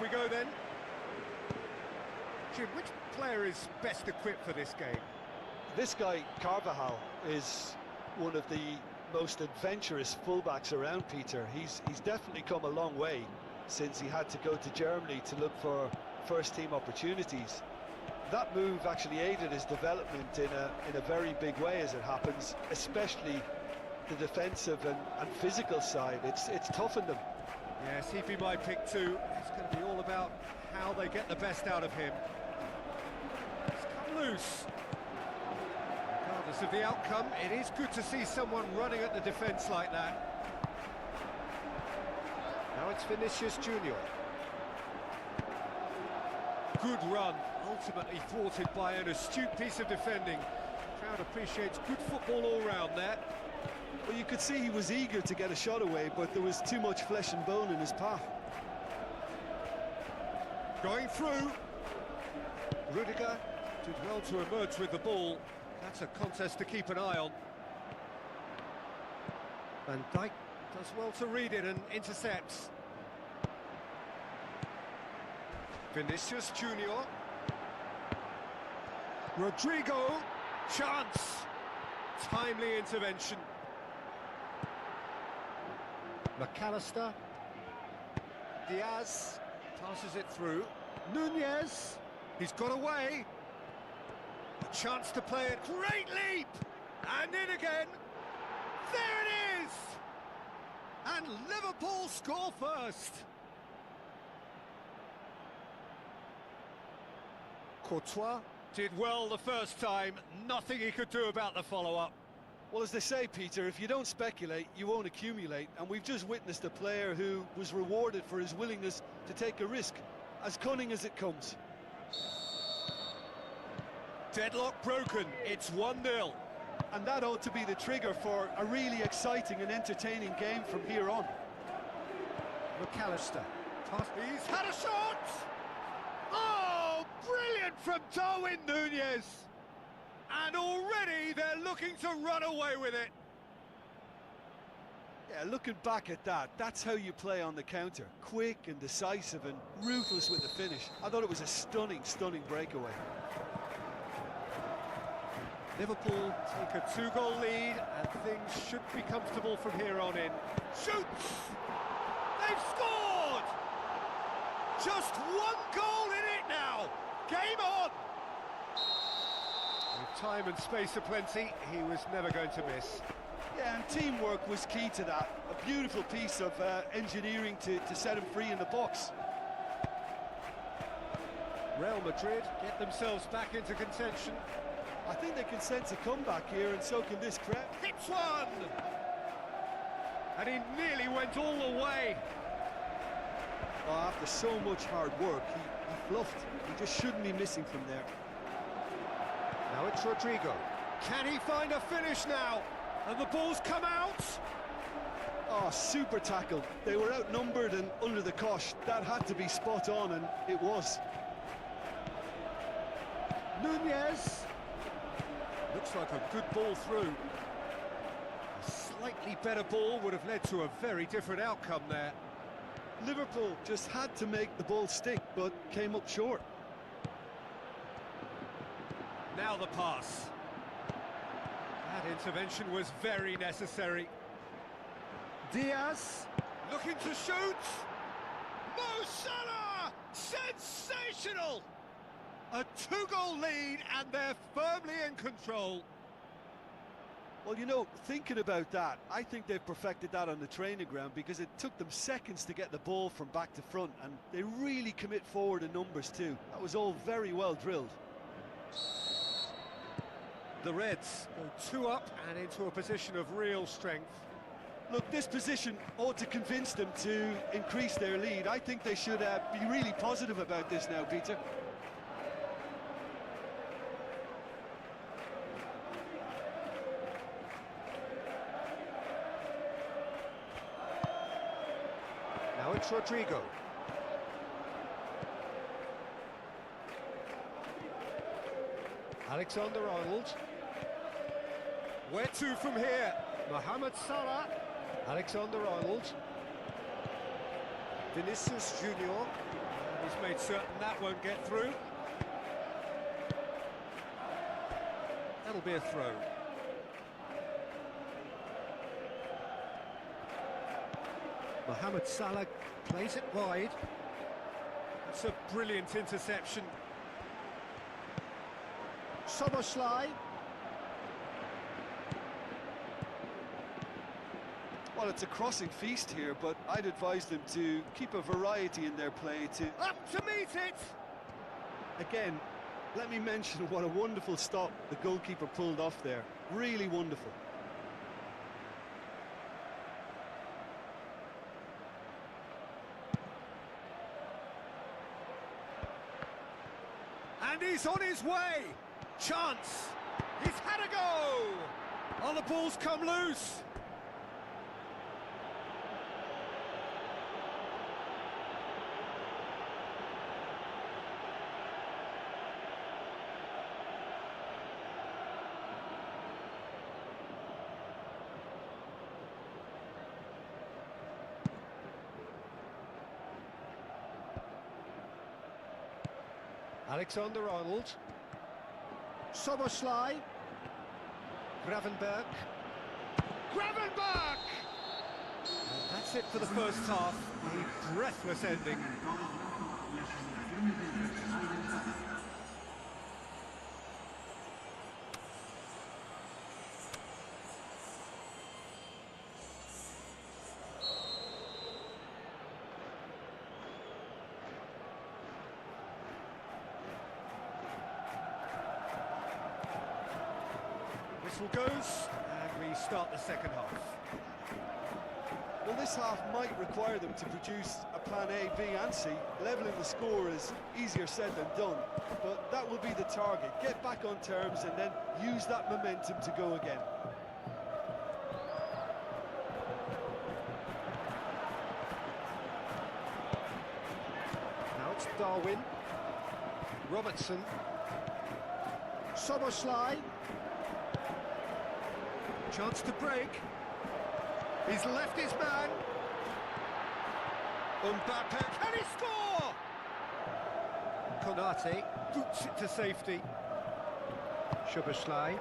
we go then. Jim, which player is best equipped for this game? This guy, Carvajal, is one of the most adventurous fullbacks around, Peter. He's definitely come a long way since he had to go to Germany to look for first-team opportunities. That move actually aided his development in a very big way, as it happens, especially the defensive and physical side. It's toughened him. Yes, he'd be my pick too. It's going to be all about how they get the best out of him. It's come loose. Regardless of the outcome, it is good to see someone running at the defence like that. Now it's Vinicius Junior. Good run, ultimately thwarted by an astute piece of defending. Crowd appreciates good football all round there. Well, you could see he was eager to get a shot away, but there was too much flesh and bone in his path. Going through. Rudiger did well to emerge with the ball. That's a contest to keep an eye on. Van Dijk does well to read it and intercepts. Vinicius Junior. Rodrigo. Chance. Timely intervention. McAllister. Diaz passes it through. Nunez. He's got away. A chance to play it. Great leap! And in again. There it is! And Liverpool score first. Courtois did well the first time. Nothing he could do about the follow-up. Well, as they say, Peter, if you don't speculate, you won't accumulate. And we've just witnessed a player who was rewarded for his willingness to take a risk, as cunning as it comes. Deadlock broken, it's 1-0. And that ought to be the trigger for a really exciting and entertaining game from here on. McAllister. He's had a shot! Oh, brilliant from Darwin Nunez! And already they're looking to run away with it. Yeah, looking back at that, that's how you play on the counter. Quick and decisive and ruthless with the finish. I thought it was a stunning, stunning breakaway. Liverpool take a 2-goal lead and things should be comfortable from here on in. Shoots! They've scored! Just one goal in it now! Game on! With time and space aplenty, he was never going to miss. Yeah, and teamwork was key to that. A beautiful piece of engineering to set him free in the box. Real Madrid get themselves back into contention. I think they can sense a comeback here, and so can this crowd. Hits one! And he nearly went all the way. Oh, after so much hard work, he bluffed. He just shouldn't be missing from there. Now it's Rodrigo. Can he find a finish now? And the ball's come out. Oh, super tackle. They were outnumbered and under the cosh. That had to be spot on, and it was. Nunez. Looks like a good ball through. A slightly better ball would have led to a very different outcome there. Liverpool just had to make the ball stick, but came up short. Now the pass. That intervention was very necessary. Diaz, looking to shoot. Mo Salah! Sensational! A 2-goal lead and they're firmly in control. Well, you know, thinking about that, I think they've perfected that on the training ground because it took them seconds to get the ball from back to front, and they really commit forward in numbers too. That was all very well drilled. The Reds go 2 up and into a position of real strength. Look, this position ought to convince them to increase their lead. I think they should be really positive about this now, Peter. Now it's Rodrigo. Alexander-Arnold. Where to from here? Mohamed Salah. Alexander-Arnold. Vinicius Junior. He's made certain that won't get through. That'll be a throw. Mohamed Salah plays it wide. That's a brilliant interception. Soboslai. Well, it's a crossing feast here, but I'd advise them to keep a variety in their play to... Up to meet it! Again, let me mention what a wonderful stop the goalkeeper pulled off there. Really wonderful. And he's on his way! Chance! He's had a go! Oh, the ball's come loose! Alexander-Arnold. Soboslai. Gravenberch. Gravenberch! That's it for the first half. A breathless ending. Whistle goes, and we start the second half. Well, this half might require them to produce a plan A, B and C. Levelling the score is easier said than done, but that will be the target. Get back on terms and then use that momentum to go again. Now it's Darwin. Robertson. Soboslai. Chance to break. He's left his man. Mbappe, can he score? Konate boots it to safety. Soboslai.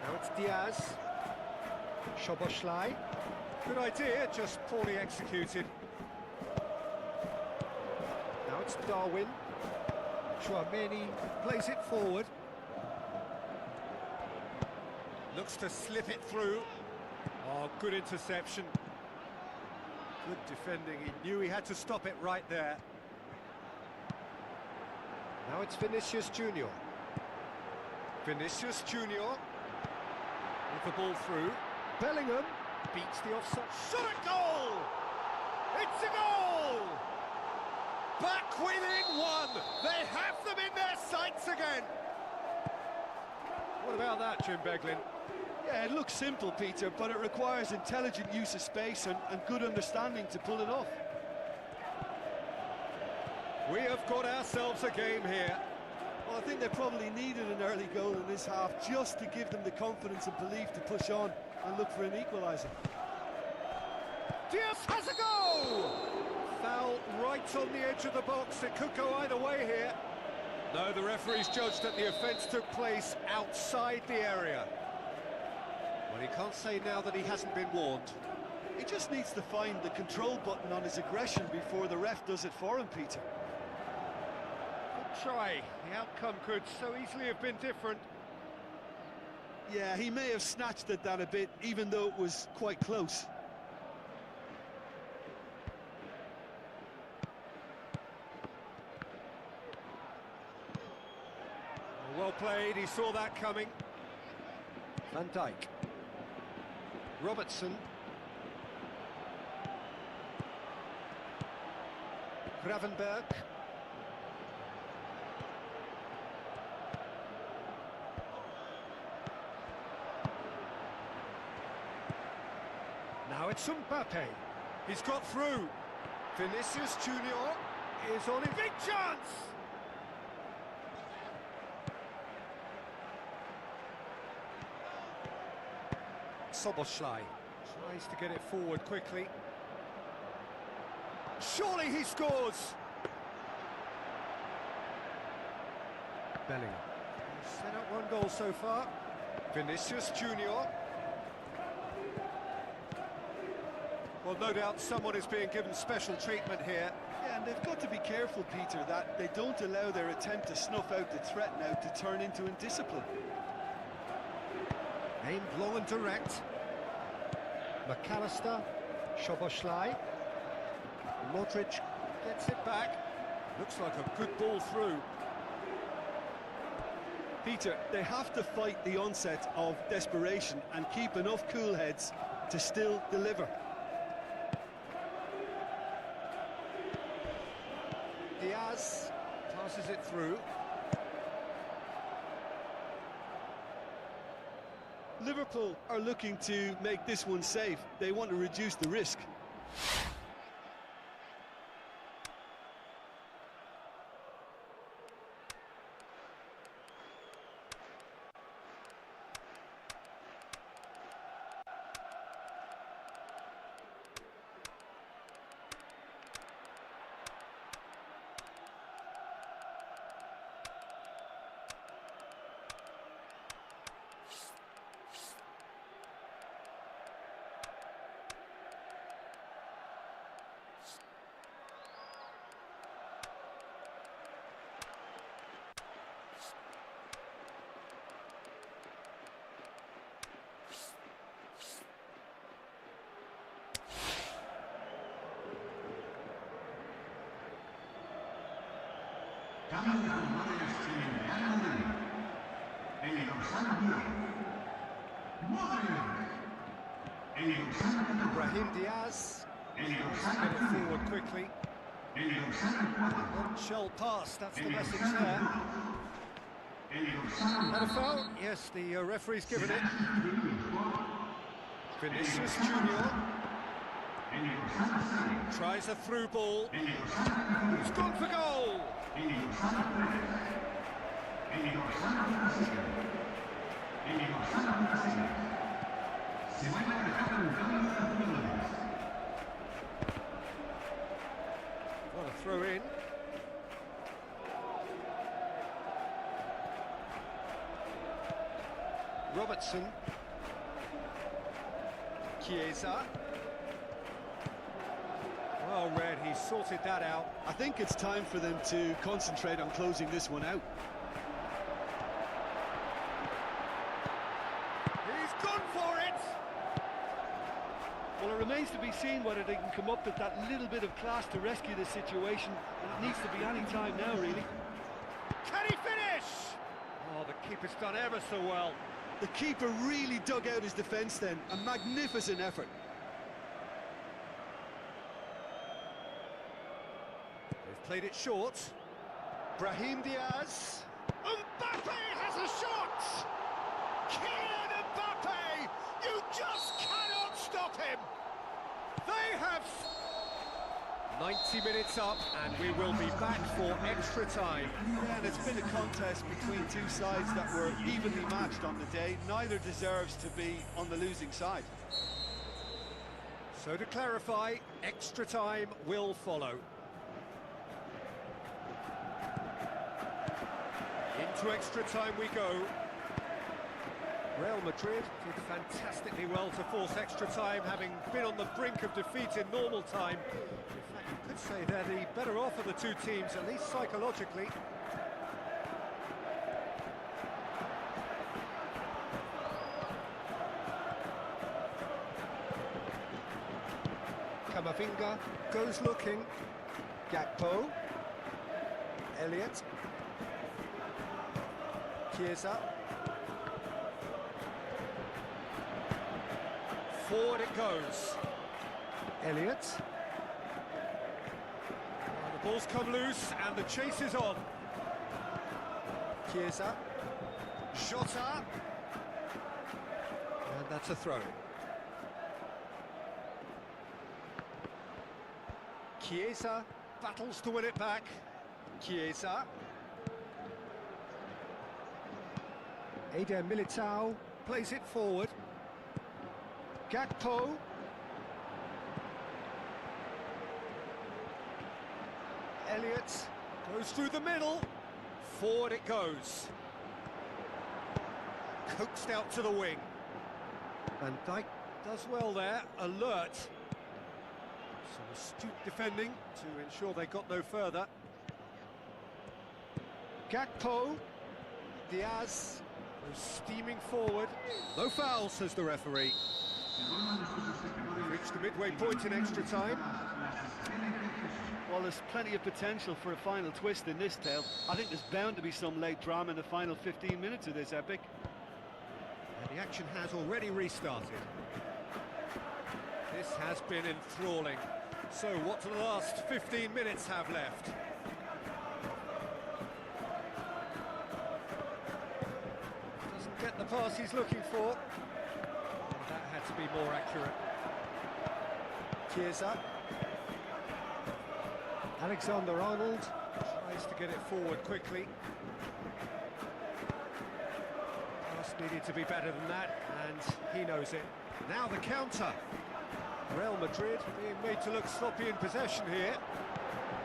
Now it's Diaz. Soboslai. Good idea, just poorly executed. Now it's Darwin. Chouameni plays it forward. Looks to slip it through. Oh, good interception. Good defending. He knew he had to stop it right there. Now it's Vinicius Junior. Vinicius Junior. With the ball through. Bellingham beats the offside. Shot at goal! It's a goal! Back within one! They have them in their sights again! What about that, Jim Beglin? Yeah, it looks simple, Peter, but it requires intelligent use of space and good understanding to pull it off. We have got ourselves a game here. Well, I think they probably needed an early goal in this half just to give them the confidence and belief to push on and look for an equaliser. Diaz has a go! Foul right on the edge of the box. It could go either way here. No, the referee's judged that the offence took place outside the area. Well, he can't say now that he hasn't been warned. He just needs to find the control button on his aggression before the ref does it for him, Peter. Good try. The outcome could so easily have been different. Yeah, he may have snatched at that a bit, even though it was quite close. Well played, he saw that coming. Van Dijk. Robertson. Gravenberch. Now it's Mbappe. He's got through. Vinicius Junior is on a big chance. Soboslai tries to get it forward quickly. Surely he scores! Bellingham. He's set up one goal so far. Vinicius Junior. Well, no doubt someone is being given special treatment here. Yeah, and they've got to be careful, Peter, that they don't allow their attempt to snuff out the threat now to turn into indiscipline. Aimed long and direct. McAllister, Szoboszlai. Modric gets it back. Looks like a good ball through. Peter, they have to fight the onset of desperation and keep enough cool heads to still deliver. Diaz passes it through. Liverpool are looking to make this one safe. They want to reduce the risk. Brahim Diaz get it forward quickly. Shell pass, that's the message there. And a foul? Yes, the referee's given it. Vinicius Junior tries a through ball. He's gone for goal. What a throw in. Robertson. Chiesa. Well read, he sorted that out. I think it's time for them to concentrate on closing this one out. He's gone for it! Well, it remains to be seen whether they can come up with that little bit of class to rescue the situation, and it needs to be any time now, really. Can he finish? Oh, the keeper's done ever so well. The keeper really dug out his defence then. A magnificent effort. They've played it short. Brahim Diaz. Mbappe has a shot! Kylian Mbappe! You just cannot stop him! They have... 90 minutes up, and we will be back for extra time. Yeah, and it's been a contest between two sides that were evenly matched on the day. Neither deserves to be on the losing side. So to clarify, extra time will follow. Into extra time we go. Real Madrid did fantastically well to force extra time, having been on the brink of defeat in normal time. In fact, you could say they're the better off of the two teams, at least psychologically. Camavinga goes looking. Gakpo. Elliott. Chiesa. Forward it goes. Elliott. The ball's come loose and the chase is on. Chiesa. Jota. And that's a throw. Chiesa battles to win it back. Chiesa. Eder Militao plays it forward. Gakpo. Elliott goes through the middle. Forward it goes. Coaxed out to the wing. Van Dijk does well there, alert. Some astute defending to ensure they got no further. Gakpo. Diaz goes steaming forward. No foul, says the referee. We've reached the midway point in extra time. Well, there's plenty of potential for a final twist in this tale. I think there's bound to be some late drama in the final 15 minutes of this epic. And the action has already restarted. This has been enthralling. So what do the last 15 minutes have left? Doesn't get the pass he's looking for. And that had to be more accurate. Chiesa. Alexander-Arnold tries to get it forward quickly. Pass needed to be better than that, and he knows it. Now the counter. Real Madrid being made to look sloppy in possession here.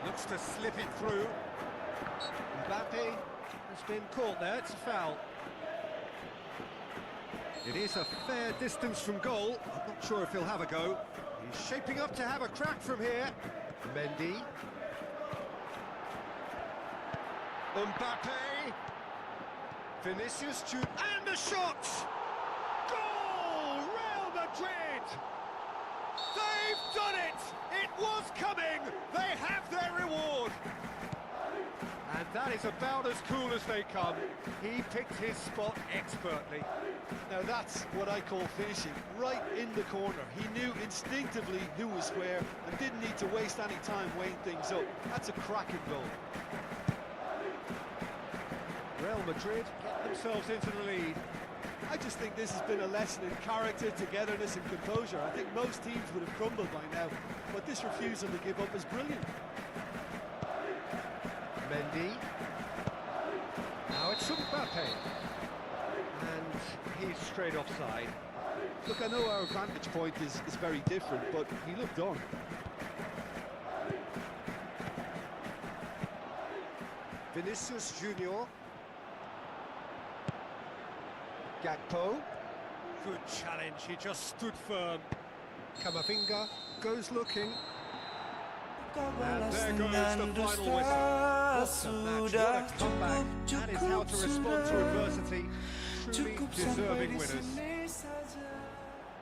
Looks to slip it through. Mbappe has been caught there, it's a foul. It is a fair distance from goal. I'm not sure if he'll have a go. He's shaping up to have a crack from here. Mendy. Mbappe. Vinicius Junior. And a shot! Goal! Real Madrid! They've done it! It was coming! They have their reward! And that is about as cool as they come. He picked his spot expertly. Now that's what I call finishing, right in the corner. He knew instinctively who was where and didn't need to waste any time weighing things up. That's a cracking goal. Real Madrid get themselves into the lead. I just think this has been a lesson in character, togetherness and composure. I think most teams would have crumbled by now, but this refusal to give up is brilliant. Mendy. Now it's Mbappe. And he's straight offside. Look, I know our vantage point is very different, but he looked on. Vinicius Junior. Gakpo. Good challenge, he just stood firm. Camavinga goes looking. And there goes the final whistle. What a match, what a comeback. That is how to respond to adversity. Truly deserving winners.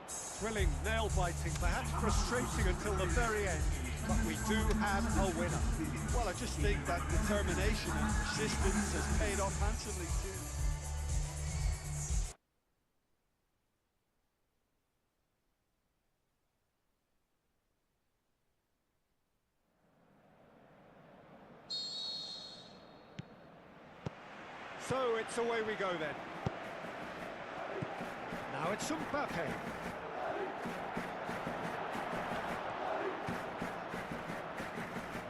Thrilling, nail-biting, perhaps frustrating until the very end. But we do have a winner. Well, I just think that determination and persistence has paid off handsomely too. So it's away we go then. Now it's Mbappe.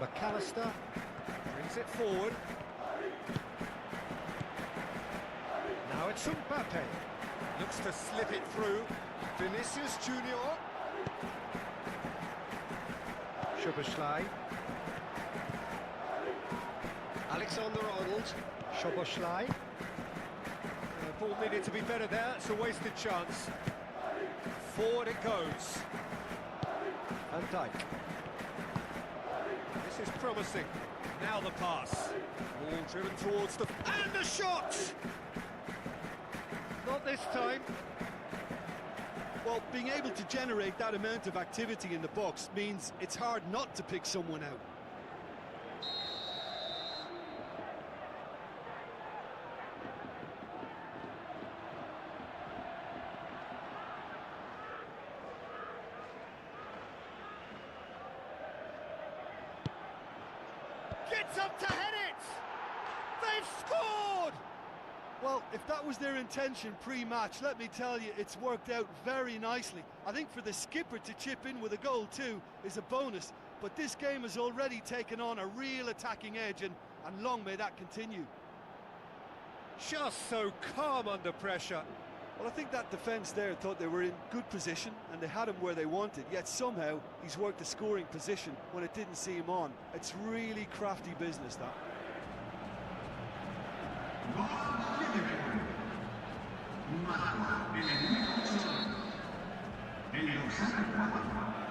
McAllister brings it forward. Now it's Mbappe. Looks to slip it through. Vinicius Junior. Szoboszlai. Alexander-Arnold. Szoboszlai. The ball needed to be better there, it's a wasted chance. Forward it goes. Van Dijk. This is promising. Now the pass. Ball driven towards the... And the shot! Not this time. Well, being able to generate that amount of activity in the box means it's hard not to pick someone out. Gets up to head it! They've scored! Well, if that was their intention pre-match, let me tell you, it's worked out very nicely. I think for the skipper to chip in with a goal too is a bonus, but this game has already taken on a real attacking edge, and long may that continue. Just so calm under pressure. Well, I think that defence there thought they were in good position and they had him where they wanted, yet somehow he's worked a scoring position when it didn't see him on. It's really crafty business, that. El